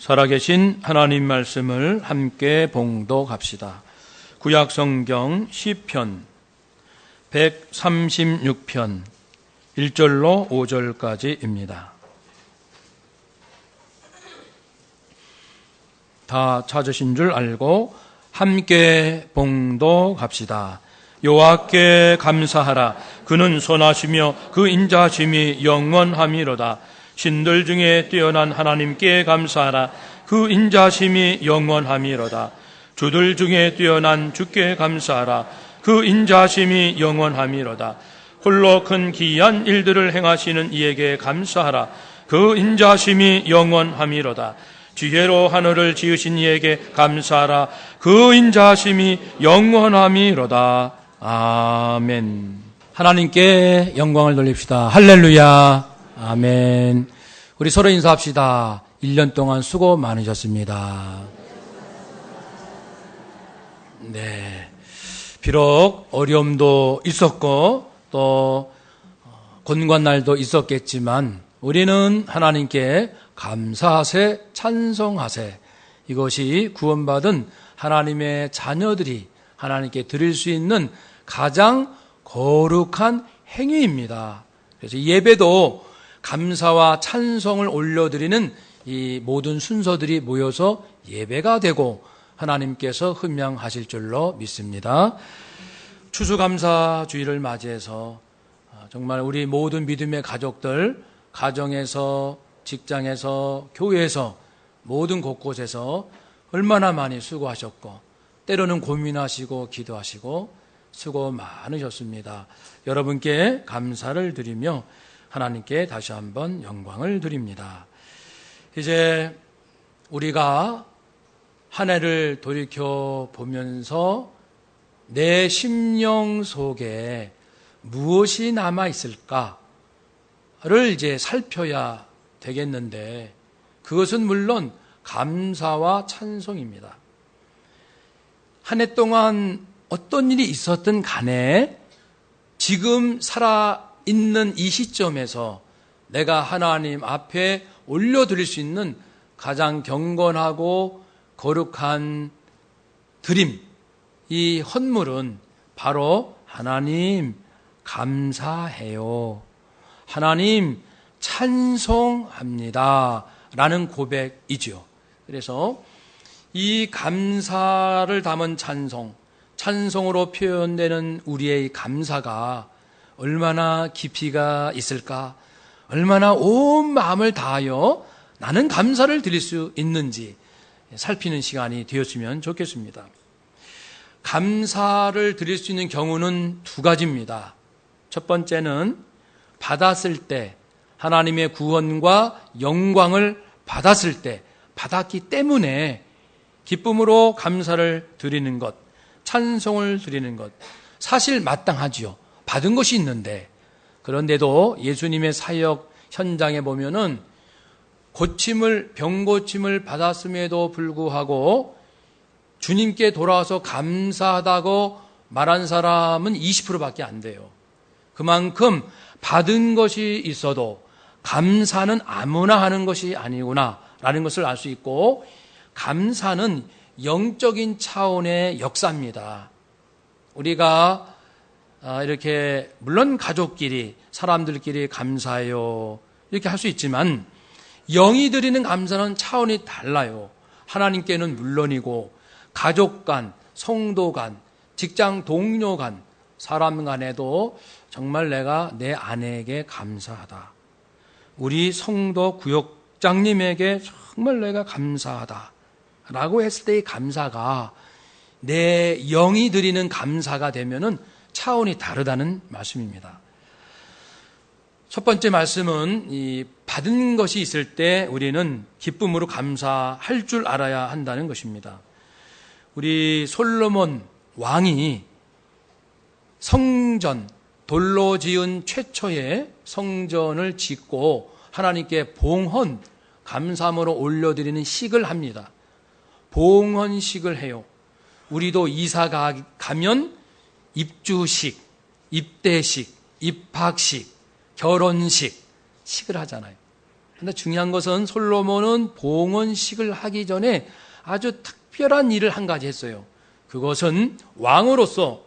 살아계신 하나님 말씀을 함께 봉독합시다. 구약성경 시편 136편 1절로 5절까지입니다. 다 찾으신 줄 알고 함께 봉독합시다. 여호와께 감사하라. 그는 선하시며 그 인자심이 영원함이로다. 신들 중에 뛰어난 하나님께 감사하라. 그 인자심이 영원함이로다. 주들 중에 뛰어난 주께 감사하라. 그 인자심이 영원함이로다. 홀로 큰 기이한 일들을 행하시는 이에게 감사하라. 그 인자심이 영원함이로다. 지혜로 하늘을 지으신 이에게 감사하라. 그 인자심이 영원함이로다. 아멘. 하나님께 영광을 돌립시다. 할렐루야. 아멘. 우리 서로 인사합시다. 1년 동안 수고 많으셨습니다. 네. 비록 어려움도 있었고 또 곤관날도 있었겠지만 우리는 하나님께 감사하세, 찬송하세. 이것이 구원받은 하나님의 자녀들이 하나님께 드릴 수 있는 가장 거룩한 행위입니다. 그래서 예배도 감사와 찬송을 올려드리는 이 모든 순서들이 모여서 예배가 되고 하나님께서 흠양하실 줄로 믿습니다. 추수감사주의를 맞이해서 정말 우리 모든 믿음의 가족들, 가정에서, 직장에서, 교회에서, 모든 곳곳에서 얼마나 많이 수고하셨고 때로는 고민하시고 기도하시고 수고 많으셨습니다. 여러분께 감사를 드리며 하나님께 다시 한번 영광을 드립니다. 이제 우리가 한 해를 돌이켜 보면서 내 심령 속에 무엇이 남아 있을까를 이제 살펴야 되겠는데 그것은 물론 감사와 찬송입니다. 한 해 동안 어떤 일이 있었든 간에 지금 살아있는 이 시점에서 내가 하나님 앞에 올려드릴 수 있는 가장 경건하고 거룩한 드림, 이 헌물은 바로 하나님 감사해요. 하나님 찬송합니다. 라는 고백이죠. 그래서 이 감사를 담은 찬송으로 표현되는 우리의 감사가 얼마나 깊이가 있을까? 얼마나 온 마음을 다하여 나는 감사를 드릴 수 있는지 살피는 시간이 되었으면 좋겠습니다. 감사를 드릴 수 있는 경우는 두 가지입니다. 첫 번째는 받았을 때, 하나님의 구원과 영광을 받았을 때, 받았기 때문에 기쁨으로 감사를 드리는 것, 찬송을 드리는 것, 사실 마땅하지요. 받은 것이 있는데, 그런데도 예수님의 사역 현장에 보면은 병고침을 받았음에도 불구하고 주님께 돌아와서 감사하다고 말한 사람은 20%밖에 안 돼요. 그만큼 받은 것이 있어도 감사는 아무나 하는 것이 아니구나라는 것을 알 수 있고, 감사는 영적인 차원의 역사입니다. 우리가 이렇게 물론 가족끼리, 사람들끼리 감사해요 이렇게 할 수 있지만 영이 드리는 감사는 차원이 달라요. 하나님께는 물론이고 가족 간, 성도 간, 직장 동료 간, 사람 간에도 정말 내가 내 아내에게 감사하다. 우리 성도 구역장님에게 정말 내가 감사하다. 라고 했을 때의 감사가 내 영이 드리는 감사가 되면은 차원이 다르다는 말씀입니다. 첫 번째 말씀은 이 받은 것이 있을 때 우리는 기쁨으로 감사할 줄 알아야 한다는 것입니다. 우리 솔로몬 왕이 성전, 돌로 지은 최초의 성전을 짓고 하나님께 봉헌, 감사함으로 올려드리는 식을 합니다. 봉헌식을 해요. 우리도 이사 가면 입주식, 입대식, 입학식, 결혼식, 식을 하잖아요. 근데 중요한 것은 솔로몬은 봉헌식을 하기 전에 아주 특별한 일을 한 가지 했어요. 그것은 왕으로서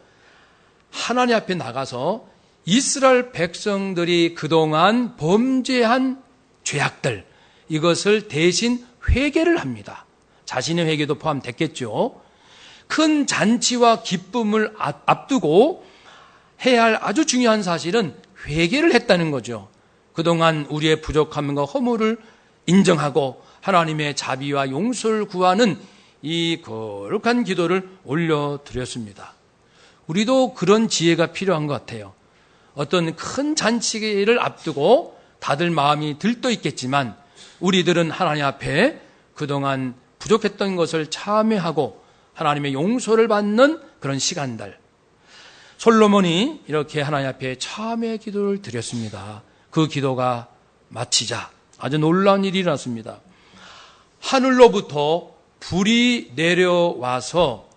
하나님 앞에 나가서 이스라엘 백성들이 그동안 범죄한 죄악들, 이것을 대신 회개를 합니다. 자신의 회개도 포함됐겠죠. 큰 잔치와 기쁨을 앞두고 해야 할 아주 중요한 사실은 회개를 했다는 거죠. 그동안 우리의 부족함과 허물을 인정하고 하나님의 자비와 용서를 구하는 이 거룩한 기도를 올려드렸습니다. 우리도 그런 지혜가 필요한 것 같아요. 어떤 큰 잔치를 앞두고 다들 마음이 들떠 있겠지만 우리들은 하나님 앞에 그동안 부족했던 것을 참회하고 하나님의 용서를 받는 그런 시간들. 솔로몬이 이렇게 하나님 앞에 참회 기도를 드렸습니다. 그 기도가 마치자 아주 놀라운 일이 일어났습니다. 하늘로부터 불이 내려와서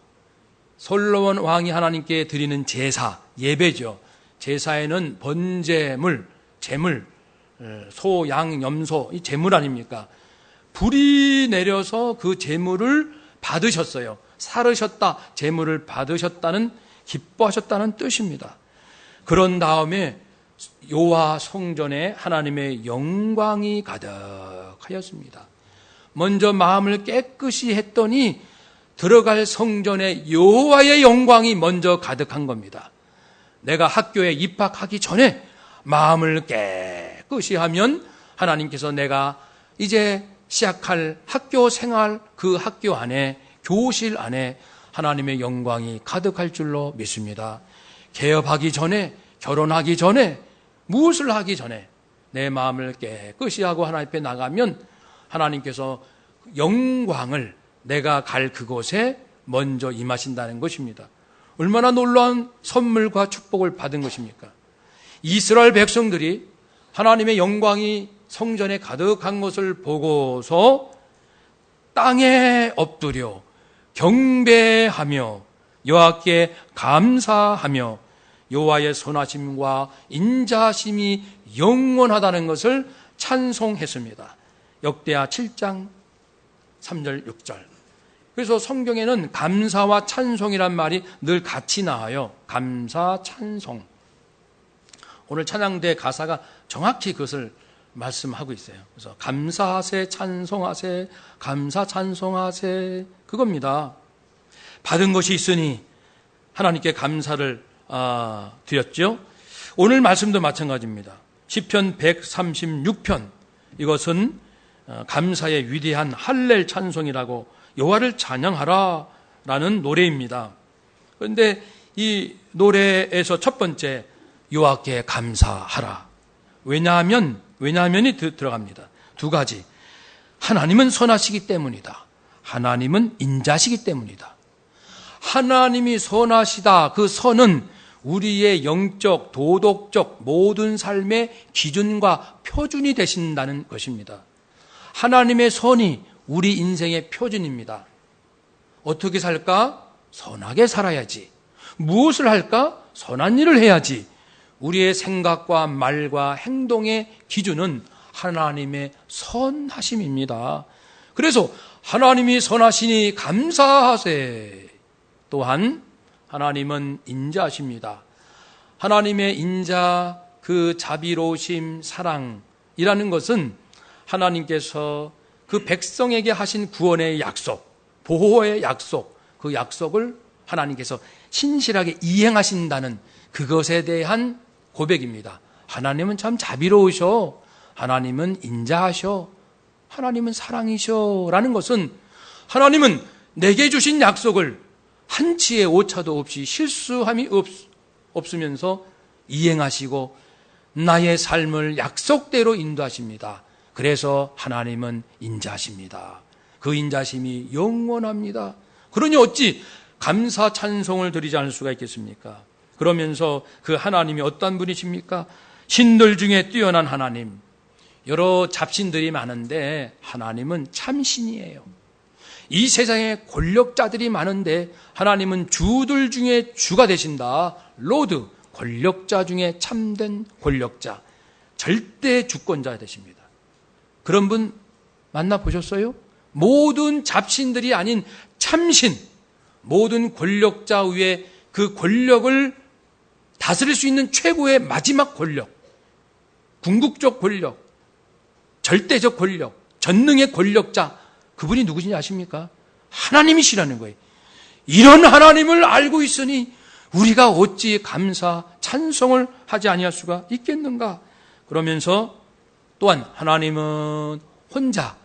솔로몬 왕이 하나님께 드리는 제사, 예배죠. 제사에는 번제물, 제물, 소, 양, 염소, 이 제물 아닙니까? 불이 내려서 그 제물을 받으셨어요. 살으셨다, 제물을 받으셨다는, 기뻐하셨다는 뜻입니다. 그런 다음에 여호와 성전에 하나님의 영광이 가득하였습니다. 먼저 마음을 깨끗이 했더니 들어갈 성전에 여호와의 영광이 먼저 가득한 겁니다. 내가 학교에 입학하기 전에 마음을 깨끗이 하면 하나님께서 내가 이제 시작할 학교 생활, 그 학교 안에, 교실 안에 하나님의 영광이 가득할 줄로 믿습니다. 개업하기 전에, 결혼하기 전에, 무엇을 하기 전에 내 마음을 깨끗이 하고 하나님 앞에 나가면 하나님께서 영광을 내가 갈 그곳에 먼저 임하신다는 것입니다. 얼마나 놀라운 선물과 축복을 받은 것입니까? 이스라엘 백성들이 하나님의 영광이 성전에 가득한 것을 보고서 땅에 엎드려 경배하며 여호와께 감사하며 여호와의 선하심과 인자심이 영원하다는 것을 찬송했습니다. 역대하 7장 3절 6절. 그래서 성경에는 감사와 찬송이란 말이 늘 같이 나와요. 감사, 찬송. 오늘 찬양대 가사가 정확히 그것을 말씀하고 있어요. 그래서 감사하세, 찬송하세, 감사, 찬송하세, 그겁니다. 받은 것이 있으니 하나님께 감사를 드렸죠. 오늘 말씀도 마찬가지입니다. 시편 136편, 이것은 감사의 위대한 할렐 찬송이라고 여호와를 찬양하라라는 노래입니다. 그런데 이 노래에서 첫 번째 여호와께 감사하라. 왜냐하면이 들어갑니다. 두 가지. 하나님은 선하시기 때문이다. 하나님은 인자시기 때문이다. 하나님이 선하시다. 그 선은 우리의 영적, 도덕적 모든 삶의 기준과 표준이 되신다는 것입니다. 하나님의 선이 우리 인생의 표준입니다. 어떻게 살까? 선하게 살아야지. 무엇을 할까? 선한 일을 해야지. 우리의 생각과 말과 행동의 기준은 하나님의 선하심입니다. 그래서 하나님이 선하시니 감사하세. 또한 하나님은 인자하십니다. 하나님의 인자, 그 자비로우심, 사랑이라는 것은 하나님께서 그 백성에게 하신 구원의 약속, 보호의 약속, 그 약속을 하나님께서 신실하게 이행하신다는 그것에 대한 고백입니다. 하나님은 참 자비로우셔. 하나님은 인자하셔. 하나님은 사랑이셔. 라는 것은 하나님은 내게 주신 약속을 한치의 오차도 없이 실수함이 없으면서 이행하시고 나의 삶을 약속대로 인도하십니다. 그래서 하나님은 인자하십니다. 그 인자심이 영원합니다. 그러니 어찌 감사 찬송을 드리지 않을 수가 있겠습니까? 그러면서 그 하나님이 어떤 분이십니까? 신들 중에 뛰어난 하나님. 여러 잡신들이 많은데 하나님은 참신이에요. 이 세상에 권력자들이 많은데 하나님은 주들 중에 주가 되신다. 로드, 권력자 중에 참된 권력자, 절대 주권자 되십니다. 그런 분 만나보셨어요? 모든 잡신들이 아닌 참신, 모든 권력자 위에 그 권력을 다스릴 수 있는 최고의 마지막 권력, 궁극적 권력, 절대적 권력, 전능의 권력자, 그분이 누구신지 아십니까? 하나님이시라는 거예요. 이런 하나님을 알고 있으니 우리가 어찌 감사, 찬송을 하지 아니할 수가 있겠는가? 그러면서 또한 하나님은 혼자,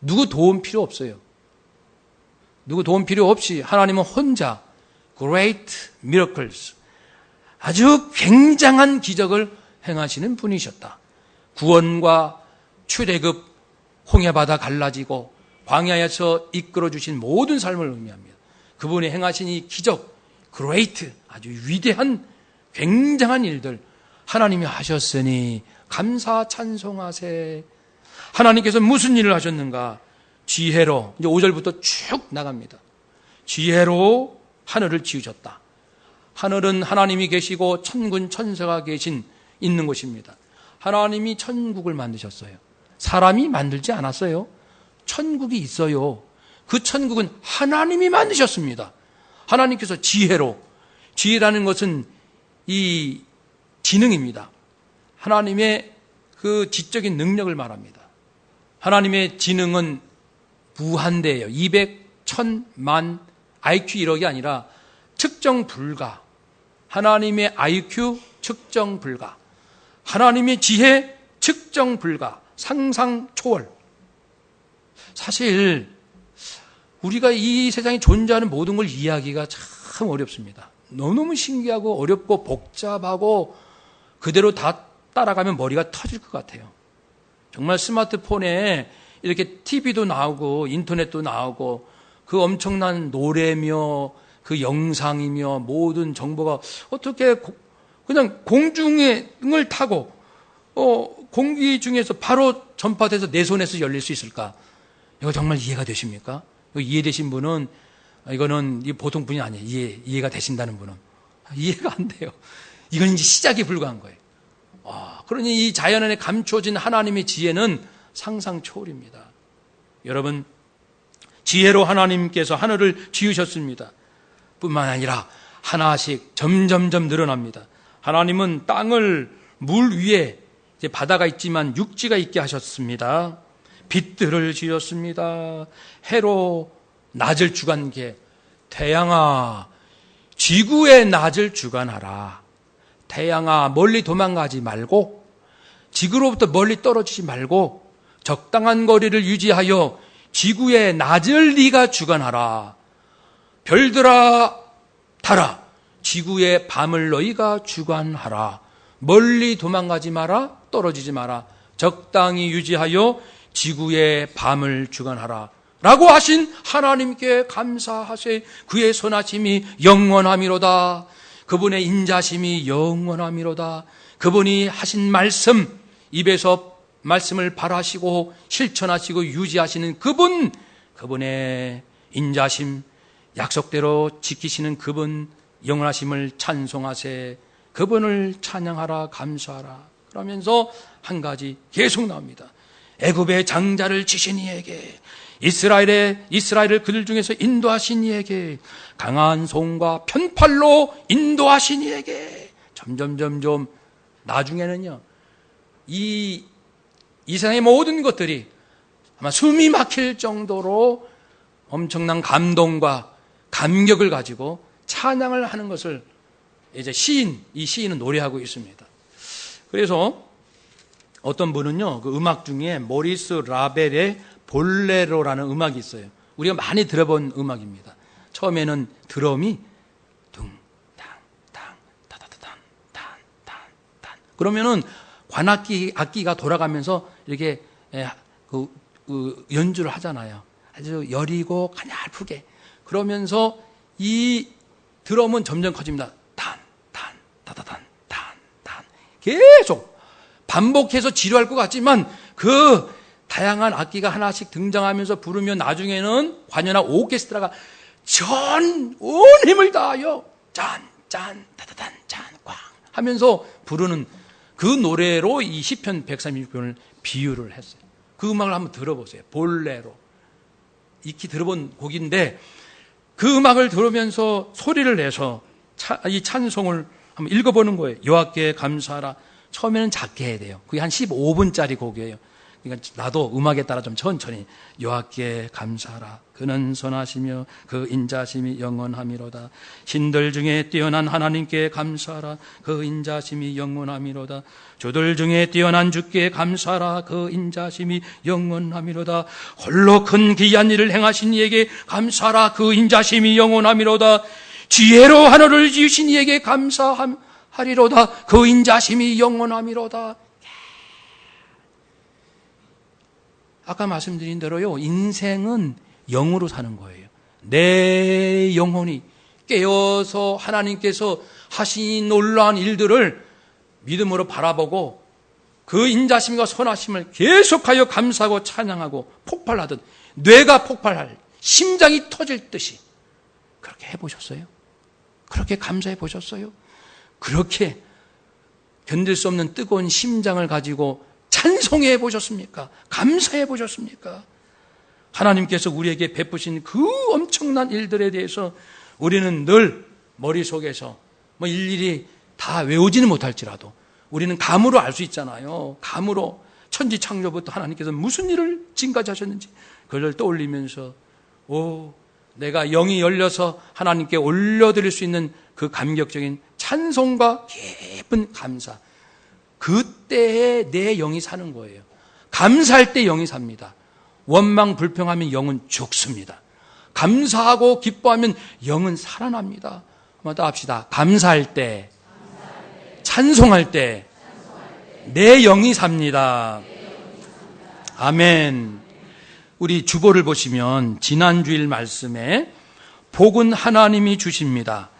누구 도움 필요 없어요. 누구 도움 필요 없이 하나님은 혼자 great miracles, 아주 굉장한 기적을 행하시는 분이셨다. 구원과 출애굽, 홍해바다 갈라지고 광야에서 이끌어주신 모든 삶을 의미합니다. 그분이 행하신 이 기적, great, 아주 위대한 굉장한 일들 하나님이 하셨으니 감사 찬송하세. 하나님께서 무슨 일을 하셨는가? 지혜로, 이제 5절부터 쭉 나갑니다. 지혜로 하늘을 지으셨다. 하늘은 하나님이 계시고 천군 천사가 있는 곳입니다. 하나님이 천국을 만드셨어요. 사람이 만들지 않았어요. 천국이 있어요. 그 천국은 하나님이 만드셨습니다. 하나님께서 지혜로, 지혜라는 것은 이 지능입니다. 하나님의 그 지적인 능력을 말합니다. 하나님의 지능은 무한대예요. 200, 1000만, IQ 1억이 아니라 측정 불가. 하나님의 IQ 측정 불가. 하나님의 지혜 측정 불가. 상상 초월. 사실 우리가 이 세상에 존재하는 모든 걸 이해하기가 참 어렵습니다. 너무너무 신기하고 어렵고 복잡하고 그대로 다 따라가면 머리가 터질 것 같아요. 정말 스마트폰에 이렇게 TV도 나오고 인터넷도 나오고 그 엄청난 노래며 그 영상이며 모든 정보가 어떻게 그냥 공중을 타고 공기 중에서 바로 전파돼서 내 손에서 열릴 수 있을까? 이거 정말 이해가 되십니까? 이해되신 분은 이거는 보통 분이 아니에요. 이해가 되신다는 분은 이해가 안 돼요. 이건 이제 시작이 불과한 거예요. 그러니 이 자연 안에 감춰진 하나님의 지혜는 상상 초월입니다. 여러분, 지혜로 하나님께서 하늘을 지으셨습니다. 뿐만 아니라 하나씩 점점점 늘어납니다. 하나님은 땅을 물 위에 이제 바다가 있지만 육지가 있게 하셨습니다. 빛들을 지었습니다. 해로 낮을 주관케. 태양아, 지구의 낮을 주관하라. 태양아, 멀리 도망가지 말고 지구로부터 멀리 떨어지지 말고 적당한 거리를 유지하여 지구의 낮을 네가 주관하라. 별들아 달아, 지구의 밤을 너희가 주관하라. 멀리 도망가지 마라, 떨어지지 마라. 적당히 유지하여 지구의 밤을 주관하라. 라고 하신 하나님께 감사하세. 그의 선하심이 영원함이로다. 그분의 인자심이 영원함이로다. 그분이 하신 말씀, 입에서 말씀을 발하시고 실천하시고 유지하시는 그분의 인자심, 약속대로 지키시는 그분, 영원하심을 찬송하세. 그분을 찬양하라, 감사하라. 그러면서 한 가지 계속 나옵니다. 애굽의 장자를 치신 이에게, 이스라엘을 그들 중에서 인도하신 이에게, 강한 손과 편팔로 인도하신 이에게. 점점 나중에는요, 이 세상의 모든 것들이 아마 숨이 막힐 정도로 엄청난 감동과 감격을 가지고 찬양을 하는 것을 이제 이 시인은 노래하고 있습니다. 그래서 어떤 분은요, 그 음악 중에 모리스 라벨의 볼레로라는 음악이 있어요. 우리가 많이 들어본 음악입니다. 처음에는 드럼이 둥탕탕 타다다단 탄탄탄. 그러면은 악기가 돌아가면서 이렇게 연주를 하잖아요. 아주 여리고 가냘프게. 그러면서 이 드럼은 점점 커집니다. 탄, 타다단, 탄. 계속 반복해서 지루할 것 같지만 그 다양한 악기가 하나씩 등장하면서 부르면 나중에는 관여나 오케스트라가 전 온 힘을 다하여 짠, 타다단, 짠, 꽝 하면서 부르는 그 노래로 이 시편 136편을 비유를 했어요. 그 음악을 한번 들어보세요. 볼레로. 익히 들어본 곡인데 그 음악을 들으면서 소리를 내서 이 찬송을 한번 읽어보는 거예요. 여호와께 감사하라. 처음에는 작게 해야 돼요. 그게 한 15분짜리 곡이에요. 그러니까 나도 음악에 따라 좀 천천히 여호와께 감사하라. 그는 선하시며 그 인자심이 영원함이로다. 신들 중에 뛰어난 하나님께 감사하라. 그 인자심이 영원함이로다. 주들 중에 뛰어난 주께 감사하라. 그 인자심이 영원함이로다. 홀로 큰 기이한 일을 행하신 이에게 감사하라. 그 인자심이 영원함이로다. 지혜로 하늘을 지으신 이에게 감사하리로다. 그 인자심이 영원함이로다. 아까 말씀드린 대로요, 인생은 영으로 사는 거예요. 내 영혼이 깨어서 하나님께서 하신 놀라운 일들을 믿음으로 바라보고 그 인자심과 선하심을 계속하여 감사하고 찬양하고 폭발하듯 뇌가 폭발할, 심장이 터질 듯이 그렇게 해보셨어요? 그렇게 감사해 보셨어요? 그렇게 견딜 수 없는 뜨거운 심장을 가지고 찬송해 보셨습니까? 감사해 보셨습니까? 하나님께서 우리에게 베푸신 그 엄청난 일들에 대해서 우리는 늘 머릿속에서 일일이 다 외우지는 못할지라도 우리는 감으로 알 수 있잖아요. 감으로 천지창조부터 하나님께서 무슨 일을 지금까지 하셨는지 그걸 떠올리면서 내가 영이 열려서 하나님께 올려드릴 수 있는 그 감격적인 찬송과 깊은 감사, 그때에 내 영이 사는 거예요. 감사할 때 영이 삽니다. 원망 불평하면 영은 죽습니다. 감사하고 기뻐하면 영은 살아납니다. 한번 더 합시다. 감사할 때, 찬송할 때 내 영이 삽니다. 아멘. 우리 주보를 보시면 지난주일 말씀에 복은 하나님이 주십니다.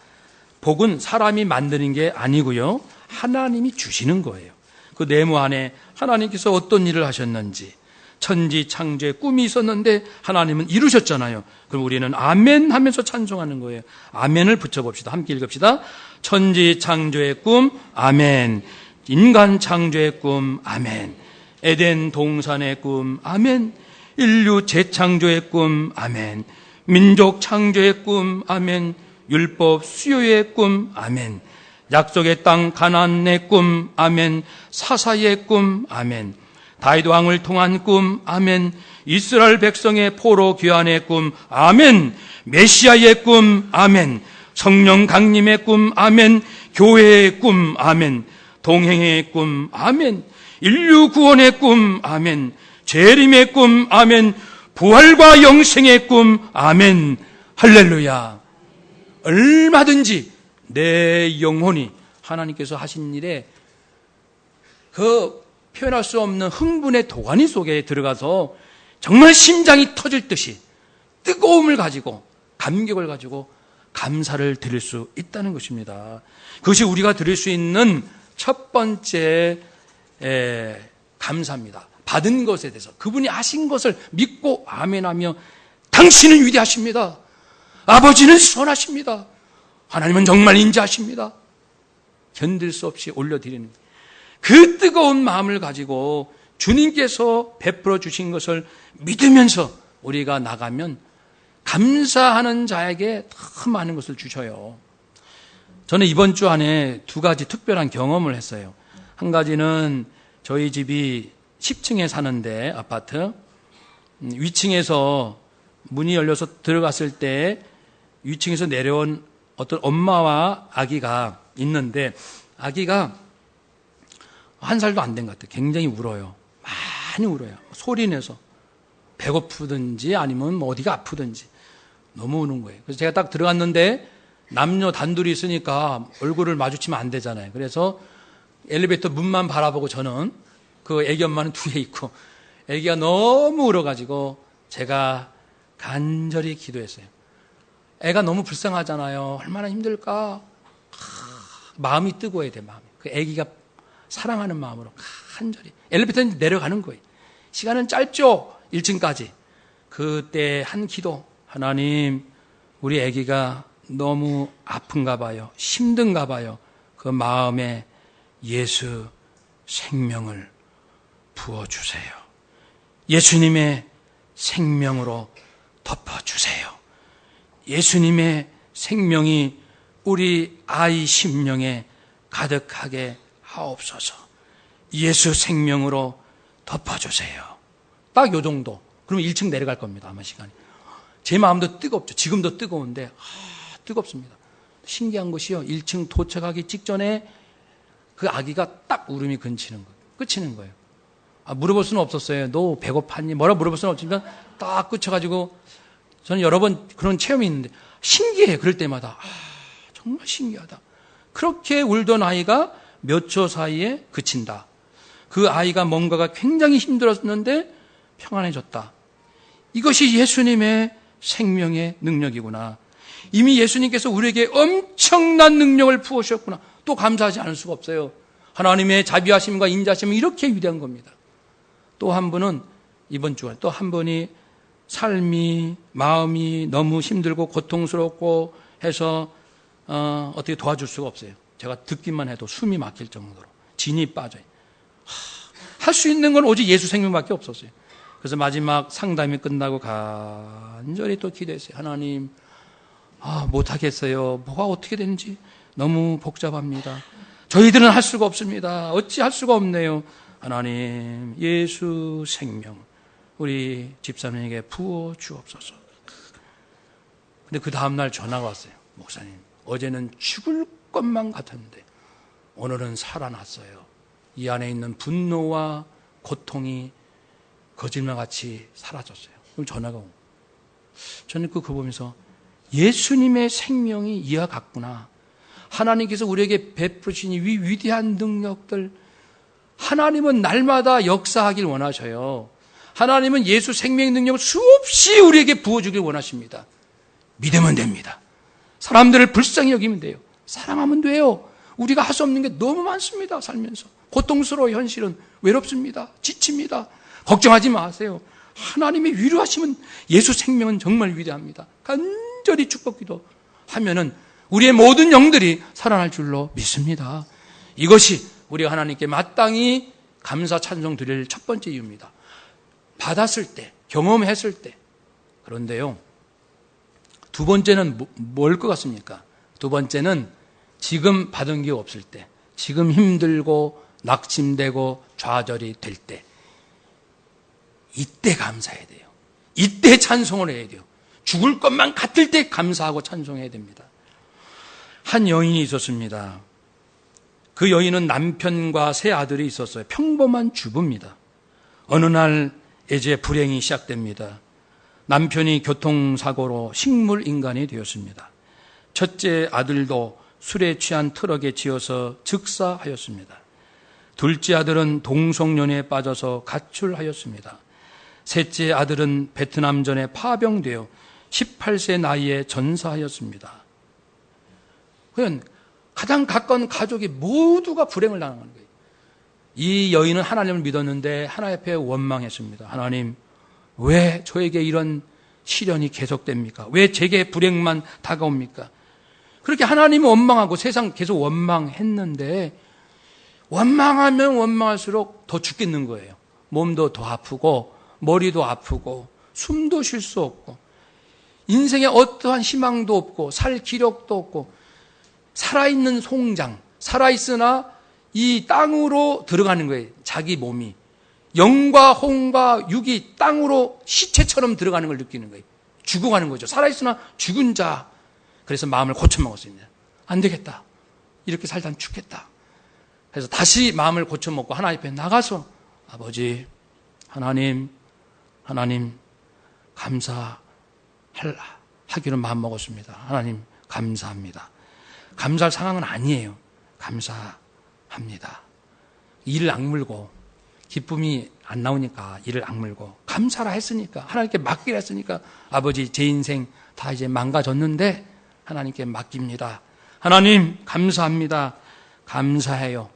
복은 사람이 만드는 게 아니고요, 하나님이 주시는 거예요. 그 네모 안에 하나님께서 어떤 일을 하셨는지, 천지 창조의 꿈이 있었는데 하나님은 이루셨잖아요. 그럼 우리는 아멘 하면서 찬송하는 거예요. 아멘을 붙여봅시다. 함께 읽읍시다. 천지 창조의 꿈, 아멘. 인간 창조의 꿈, 아멘. 에덴 동산의 꿈, 아멘. 인류 재창조의 꿈, 아멘. 민족 창조의 꿈, 아멘. 율법 수요의 꿈, 아멘. 약속의 땅 가나안의 꿈, 아멘. 사사의 꿈, 아멘. 다윗 왕을 통한 꿈, 아멘. 이스라엘 백성의 포로 귀환의 꿈, 아멘. 메시아의 꿈, 아멘. 성령 강림의 꿈, 아멘. 교회의 꿈, 아멘. 동행의 꿈, 아멘. 인류 구원의 꿈, 아멘. 재림의 꿈, 아멘. 부활과 영생의 꿈, 아멘. 할렐루야. 얼마든지 내 영혼이 하나님께서 하신 일에 그 표현할 수 없는 흥분의 도가니 속에 들어가서 정말 심장이 터질 듯이 뜨거움을 가지고 감격을 가지고 감사를 드릴 수 있다는 것입니다. 그것이 우리가 드릴 수 있는 첫 번째 감사입니다. 받은 것에 대해서 그분이 하신 것을 믿고 아멘하며 당신은 위대하십니다. 아버지는 선하십니다. 하나님은 정말 인자하십니다. 견딜 수 없이 올려드리는 그 뜨거운 마음을 가지고 주님께서 베풀어 주신 것을 믿으면서 우리가 나가면 감사하는 자에게 더 많은 것을 주셔요. 저는 이번 주 안에 두 가지 특별한 경험을 했어요. 한 가지는 저희 집이 10층에 사는데 아파트 위층에서 문이 열려서 들어갔을 때 위층에서 내려온 어떤 엄마와 아기가 있는데 아기가 1살도 안 된 것 같아요. 굉장히 울어요. 많이 울어요. 소리내서 배고프든지 아니면 어디가 아프든지 너무 우는 거예요. 그래서 제가 딱 들어갔는데 남녀 단둘이 있으니까 얼굴을 마주치면 안 되잖아요. 그래서 엘리베이터 문만 바라보고 저는 그 애기 엄마는 뒤에 있고 애기가 너무 울어가지고 제가 간절히 기도했어요. 애가 너무 불쌍하잖아요. 얼마나 힘들까. 마음이 뜨거워야 돼. 마음이. 그 애기가 사랑하는 마음으로 간절히 엘리베이터에 내려가는 거예요. 시간은 짧죠. 1층까지. 그때 한 기도. 하나님, 우리 애기가 너무 아픈가 봐요. 힘든가 봐요. 그 마음에 예수 생명을 부어주세요. 예수님의 생명으로 덮어주세요. 예수님의 생명이 우리 아이 심령에 가득하게 하옵소서. 예수 생명으로 덮어주세요. 딱 요 정도. 그러면 1층 내려갈 겁니다. 아마 시간이. 제 마음도 뜨겁죠. 지금도 뜨거운데 뜨겁습니다. 신기한 것이요. 1층 도착하기 직전에 그 아기가 딱 울음이 그치는 거예요. 물어볼 수는 없었어요. 너 배고팠니? 뭐라 물어볼 수는 없지만 딱 그쳐가지고 저는 여러 번 그런 체험이 있는데 신기해요. 그럴 때마다 정말 신기하다. 그렇게 울던 아이가 몇 초 사이에 그친다. 그 아이가 뭔가가 굉장히 힘들었는데 평안해졌다. 이것이 예수님의 생명의 능력이구나. 이미 예수님께서 우리에게 엄청난 능력을 부어주셨구나. 또 감사하지 않을 수가 없어요. 하나님의 자비하심과 인자하심은 이렇게 위대한 겁니다. 또 한 분은 이번 주에 또 한 분이 마음이 너무 힘들고 고통스럽고 해서 어떻게 도와줄 수가 없어요. 제가 듣기만 해도 숨이 막힐 정도로 진이 빠져요. 할 수 있는 건 오직 예수 생명밖에 없었어요. 그래서 마지막 상담이 끝나고 간절히 또 기도했어요. 하나님, 못하겠어요. 뭐가 어떻게 되는지 너무 복잡합니다. 저희들은 할 수가 없습니다. 어찌 할 수가 없네요. 하나님, 예수 생명 우리 집사님에게 부어 주옵소서. 근데 그 다음날 전화가 왔어요. 목사님, 어제는 죽을 것만 같았는데 오늘은 살아났어요. 이 안에 있는 분노와 고통이 거짓말같이 사라졌어요. 그럼 전화가 오고 저는 그거 보면서 예수님의 생명이 이와 같구나. 하나님께서 우리에게 베푸신 이 위대한 능력들, 하나님은 날마다 역사하길 원하셔요. 하나님은 예수 생명의 능력을 수없이 우리에게 부어주길 원하십니다. 믿으면 됩니다. 사람들을 불쌍히 여기면 돼요. 사랑하면 돼요. 우리가 할 수 없는 게 너무 많습니다. 살면서 고통스러워. 현실은 외롭습니다. 지칩니다. 걱정하지 마세요. 하나님의 위로하시면 예수 생명은 정말 위대합니다. 간절히 축복기도 하면은 우리의 모든 영들이 살아날 줄로 믿습니다. 이것이 우리가 하나님께 마땅히 감사 찬송 드릴 첫 번째 이유입니다. 받았을 때, 경험했을 때. 그런데요, 두 번째는 뭘 것 같습니까? 두 번째는 지금 받은 게 없을 때, 지금 힘들고 낙심되고 좌절이 될 때, 이때 감사해야 돼요. 이때 찬송을 해야 돼요. 죽을 것만 같을 때 감사하고 찬송해야 됩니다. 한 여인이 있었습니다. 그 여인은 남편과 세 아들이 있었어요. 평범한 주부입니다. 어느 날 이제 불행이 시작됩니다. 남편이 교통사고로 식물인간이 되었습니다. 첫째 아들도 술에 취한 트럭에 치여서 즉사하였습니다. 둘째 아들은 동성연애에 빠져서 가출하였습니다. 셋째 아들은 베트남전에 파병되어 18세 나이에 전사하였습니다. 그냥 가장 가까운 가족이 모두가 불행을 당하는 거예요. 이 여인은 하나님을 믿었는데 하나님 앞에 원망했습니다. 하나님, 왜 저에게 이런 시련이 계속됩니까? 왜 제게 불행만 다가옵니까? 그렇게 하나님은 원망하고 세상 계속 원망했는데 원망하면 원망할수록 더 죽겠는 거예요. 몸도 더 아프고 머리도 아프고 숨도 쉴 수 없고 인생에 어떠한 희망도 없고 살 기력도 없고 살아있는 송장, 살아있으나 이 땅으로 들어가는 거예요. 자기 몸이. 영과 혼과 육이 땅으로 시체처럼 들어가는 걸 느끼는 거예요. 죽어가는 거죠. 살아있으나 죽은 자. 그래서 마음을 고쳐먹었습니다. 안 되겠다. 이렇게 살다 죽겠다. 그래서 다시 마음을 고쳐먹고 하나님 앞에 나가서 아버지, 하나님 감사하기로 마음먹었습니다. 하나님 감사합니다. 감사할 상황은 아니에요. 감사합니다. 이를 악물고 기쁨이 안 나오니까 이를 악물고 감사라 했으니까 하나님께 맡기라 했으니까 아버지 제 인생 다 이제 망가졌는데 하나님께 맡깁니다. 하나님 감사합니다. 감사해요.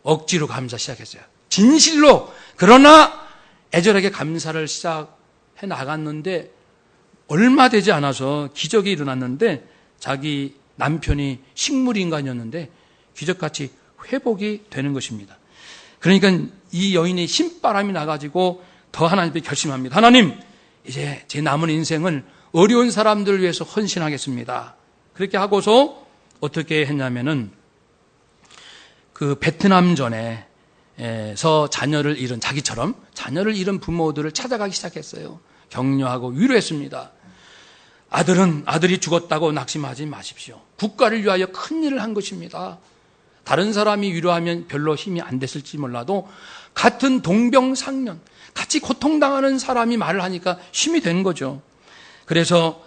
억지로 감사 시작했어요. 진실로. 그러나 애절하게 감사를 시작해 나갔는데 얼마 되지 않아서 기적이 일어났는데 자기 남편이 식물인간이었는데 기적같이 회복이 되는 것입니다. 그러니까 이 여인이 신바람이 나가지고 더 하나님께 결심합니다. 하나님, 이제 제 남은 인생을 어려운 사람들을 위해서 헌신하겠습니다. 그렇게 하고서 어떻게 했냐면은 그 베트남전에서 자녀를 잃은, 자기처럼 자녀를 잃은 부모들을 찾아가기 시작했어요. 격려하고 위로했습니다. 아들이 죽었다고 낙심하지 마십시오. 국가를 위하여 큰 일을 한 것입니다. 다른 사람이 위로하면 별로 힘이 안 됐을지 몰라도 같은 동병상련, 같이 고통당하는 사람이 말을 하니까 힘이 된 거죠. 그래서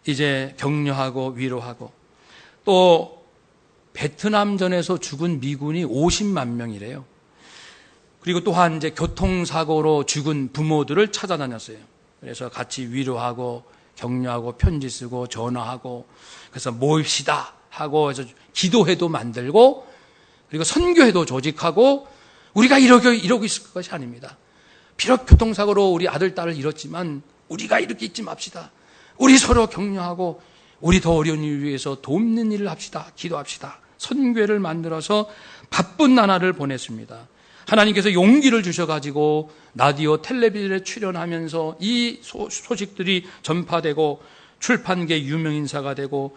이제 격려하고 위로하고, 또 베트남전에서 죽은 미군이 50만 명이래요. 그리고 또한 이제 교통사고로 죽은 부모들을 찾아다녔어요. 그래서 같이 위로하고 격려하고 편지 쓰고 전화하고, 그래서 모입시다 하고 해서 기도회도 만들고, 그리고 선교회도 조직하고, 우리가 이러고 있을 것이 아닙니다. 비록 교통사고로 우리 아들, 딸을 잃었지만 우리가 이렇게 잊지 맙시다. 우리 서로 격려하고 우리 더 어려운 일을 위해서 돕는 일을 합시다. 기도합시다. 선교회를 만들어서 바쁜 나날을 보냈습니다. 하나님께서 용기를 주셔가지고 라디오, 텔레비전에 출연하면서 이 소식들이 전파되고 출판계 유명인사가 되고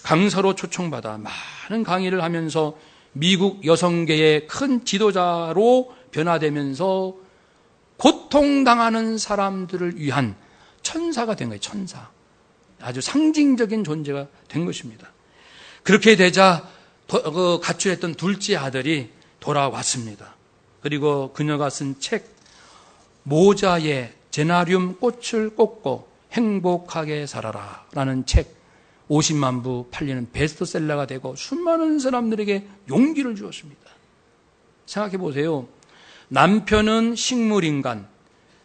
강사로 초청받아 많은 강의를 하면서 미국 여성계의 큰 지도자로 변화되면서 고통당하는 사람들을 위한 천사가 된 거예요. 천사. 아주 상징적인 존재가 된 것입니다. 그렇게 되자 가출했던 둘째 아들이 돌아왔습니다. 그리고 그녀가 쓴 책, 모자에 제나리움 꽃을 꽂고 행복하게 살아라 라는 책, 50만 부 팔리는 베스트셀러가 되고 수많은 사람들에게 용기를 주었습니다. 생각해 보세요. 남편은 식물인간,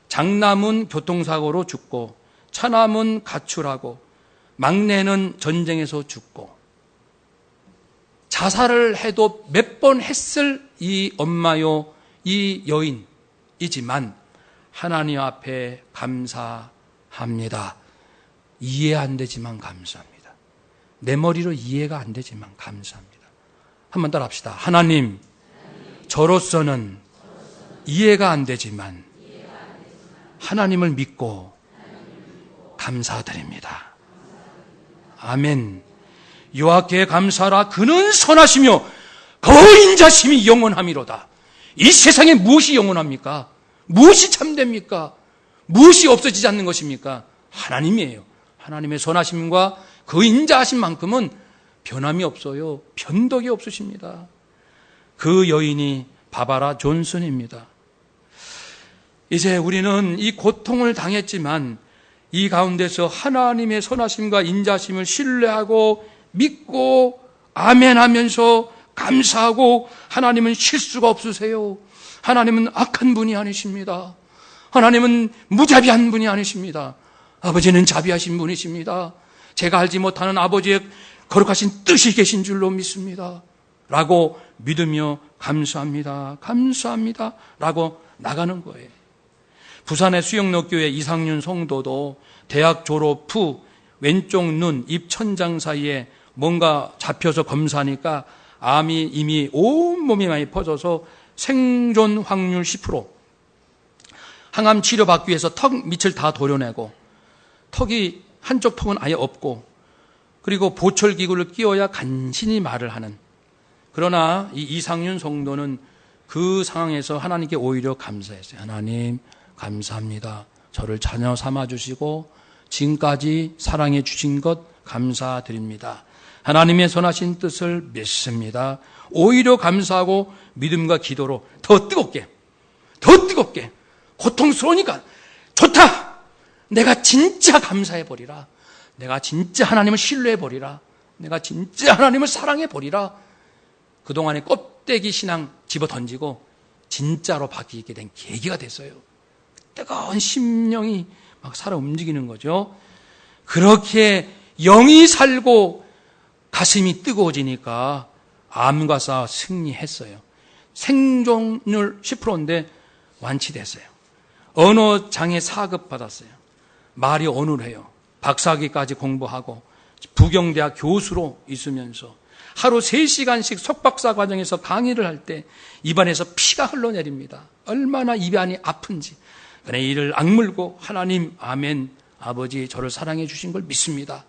장남은 교통사고로 죽고, 차남은 가출하고, 막내는 전쟁에서 죽고, 자살을 해도 몇 번 했을 이 엄마요, 이 여인이지만 하나님 앞에 감사합니다. 이해 안 되지만 감사합니다. 내 머리로 이해가 안 되지만 감사합니다. 한번 따라 합시다. 하나님, 저로서는 이해가 안 되지만 하나님을 믿고 감사드립니다. 아멘. 여호와께 감사하라. 그는 선하시며 그 인자심이 영원함이로다. 이 세상에 무엇이 영원합니까? 무엇이 참됩니까? 무엇이 없어지지 않는 것입니까? 하나님이에요. 하나님의 선하심과 그 인자하신 만큼은 변함이 없어요. 변덕이 없으십니다. 그 여인이 바바라 존슨입니다. 이제 우리는 이 고통을 당했지만 이 가운데서 하나님의 선하심과 인자심을 신뢰하고 믿고 아멘하면서 감사하고, 하나님은 실수가 없으세요. 하나님은 악한 분이 아니십니다. 하나님은 무자비한 분이 아니십니다. 아버지는 자비하신 분이십니다. 제가 알지 못하는 아버지의 거룩하신 뜻이 계신 줄로 믿습니다. 라고 믿으며 감사합니다. 감사합니다. 라고 나가는 거예요. 부산의 수영로교회 이상윤 성도도 대학 졸업 후 왼쪽 눈, 입 천장 사이에 뭔가 잡혀서 검사하니까 암이 이미 온몸이 많이 퍼져서 생존 확률 10%, 항암 치료받기 위해서 턱 밑을 다 도려내고, 턱이 한쪽 턱은 아예 없고, 그리고 보철기구를 끼워야 간신히 말을 하는, 그러나 이 이상윤 성도는 그 상황에서 하나님께 오히려 감사했어요. 하나님 감사합니다. 저를 자녀 삼아주시고 지금까지 사랑해 주신 것 감사드립니다. 하나님의 선하신 뜻을 믿습니다. 오히려 감사하고 믿음과 기도로 더 뜨겁게 고통스러우니까 좋다. 내가 진짜 감사해버리라. 내가 진짜 하나님을 신뢰해버리라. 내가 진짜 하나님을 사랑해버리라. 그동안의 껍데기 신앙 집어던지고 진짜로 바뀌게 된 계기가 됐어요. 뜨거운 심령이 막 살아 움직이는 거죠. 그렇게 영이 살고 가슴이 뜨거워지니까 암과 싸워 승리했어요. 생존율 10%인데 완치됐어요. 언어 장애 4급 받았어요. 말이 어눌해요. 박사학위까지 공부하고 부경대학 교수로 있으면서 하루 3시간씩 석박사 과정에서 강의를 할 때 입안에서 피가 흘러내립니다. 얼마나 입안이 아픈지. 그러나 이를 악물고 하나님, 아멘, 아버지 저를 사랑해 주신 걸 믿습니다.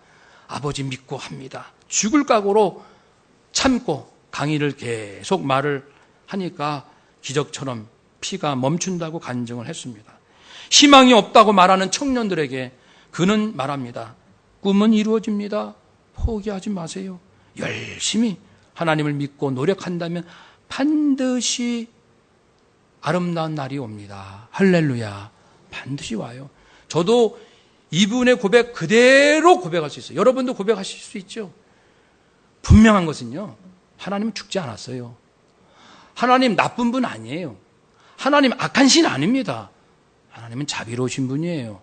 아버지 믿고 합니다. 죽을 각오로 참고 강의를 계속 말을 하니까 기적처럼 피가 멈춘다고 간증을 했습니다. 희망이 없다고 말하는 청년들에게 그는 말합니다. 꿈은 이루어집니다. 포기하지 마세요. 열심히 하나님을 믿고 노력한다면 반드시 아름다운 날이 옵니다. 할렐루야. 반드시 와요. 저도 이분의 고백 그대로 고백할 수 있어요. 여러분도 고백하실 수 있죠. 분명한 것은요, 하나님은 죽지 않았어요. 하나님 나쁜 분 아니에요. 하나님 악한 신 아닙니다. 하나님은 자비로우신 분이에요.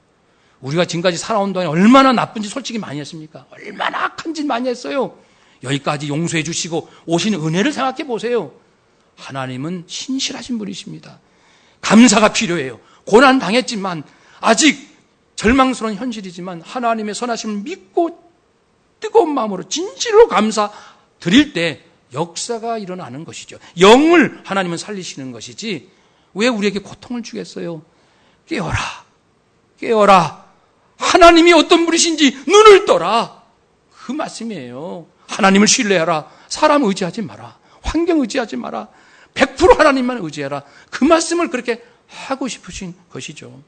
우리가 지금까지 살아온 동안 얼마나 나쁜 짓 솔직히 많이 했습니까? 얼마나 악한 짓 많이 했어요. 여기까지 용서해 주시고 오신 은혜를 생각해 보세요. 하나님은 신실하신 분이십니다. 감사가 필요해요. 고난 당했지만, 아직 절망스러운 현실이지만 하나님의 선하심을 믿고 뜨거운 마음으로 진실로 감사 드릴 때 역사가 일어나는 것이죠. 영을 하나님은 살리시는 것이지 왜 우리에게 고통을 주겠어요? 깨어라, 깨어라. 하나님이 어떤 분이신지 눈을 떠라. 그 말씀이에요. 하나님을 신뢰하라. 사람 의지하지 마라. 환경 의지하지 마라. 100% 하나님만 의지해라. 그 말씀을 그렇게 하고 싶으신 것이죠.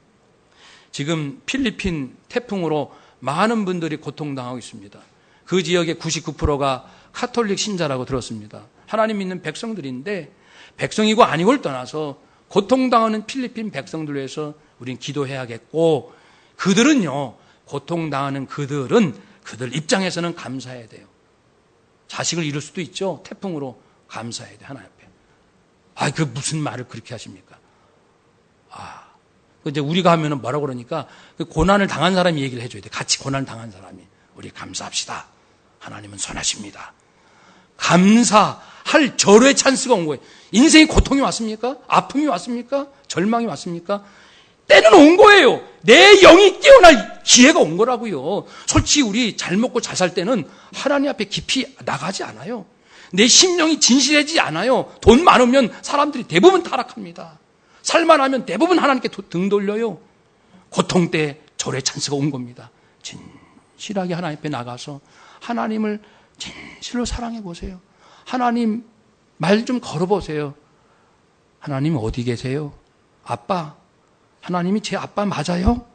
지금 필리핀 태풍으로 많은 분들이 고통당하고 있습니다. 그 지역의 99%가 카톨릭 신자라고 들었습니다. 하나님 믿는 백성들인데 백성이고 아니고를 떠나서 고통당하는 필리핀 백성들 위해서 우린 기도해야겠고, 그들은요, 고통당하는 그들 입장에서는 감사해야 돼요. 자식을 잃을 수도 있죠. 태풍으로 감사해야 돼, 하나님 앞에. 그 무슨 말을 그렇게 하십니까? 이제 우리가 하면은 뭐라고 그러니까 그 고난을 당한 사람이 얘기를 해줘야 돼. 같이 고난을 당한 사람이. 우리 감사합시다. 하나님은 선하십니다. 감사할 절호의 찬스가 온 거예요. 인생에 고통이 왔습니까? 아픔이 왔습니까? 절망이 왔습니까? 때는 온 거예요. 내 영이 깨어날 기회가 온 거라고요. 솔직히 우리 잘 먹고 잘 살 때는 하나님 앞에 깊이 나가지 않아요. 내 심령이 진실해지지 않아요. 돈 많으면 사람들이 대부분 타락합니다. 살만하면 대부분 하나님께 등 돌려요. 고통 때 절의 찬스가 온 겁니다. 진실하게 하나님 앞에 나가서 하나님을 진실로 사랑해 보세요. 하나님 말 좀 걸어보세요. 하나님 어디 계세요? 아빠. 하나님이 제 아빠 맞아요?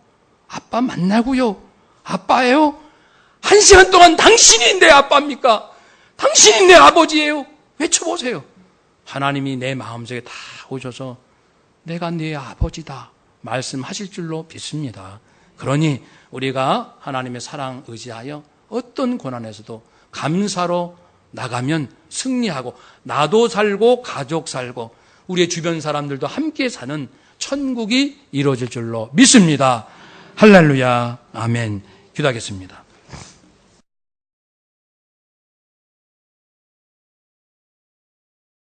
아빠 맞나고요? 아빠예요? 1시간 동안 당신이 내 아빠입니까? 당신이 내 아버지예요? 외쳐보세요. 하나님이 내 마음속에 다 오셔서 내가 네 아버지다 말씀하실 줄로 믿습니다. 그러니 우리가 하나님의 사랑 의지하여 어떤 고난에서도 감사로 나가면 승리하고, 나도 살고 가족 살고 우리의 주변 사람들도 함께 사는 천국이 이루어질 줄로 믿습니다. 할렐루야. 아멘. 기도하겠습니다.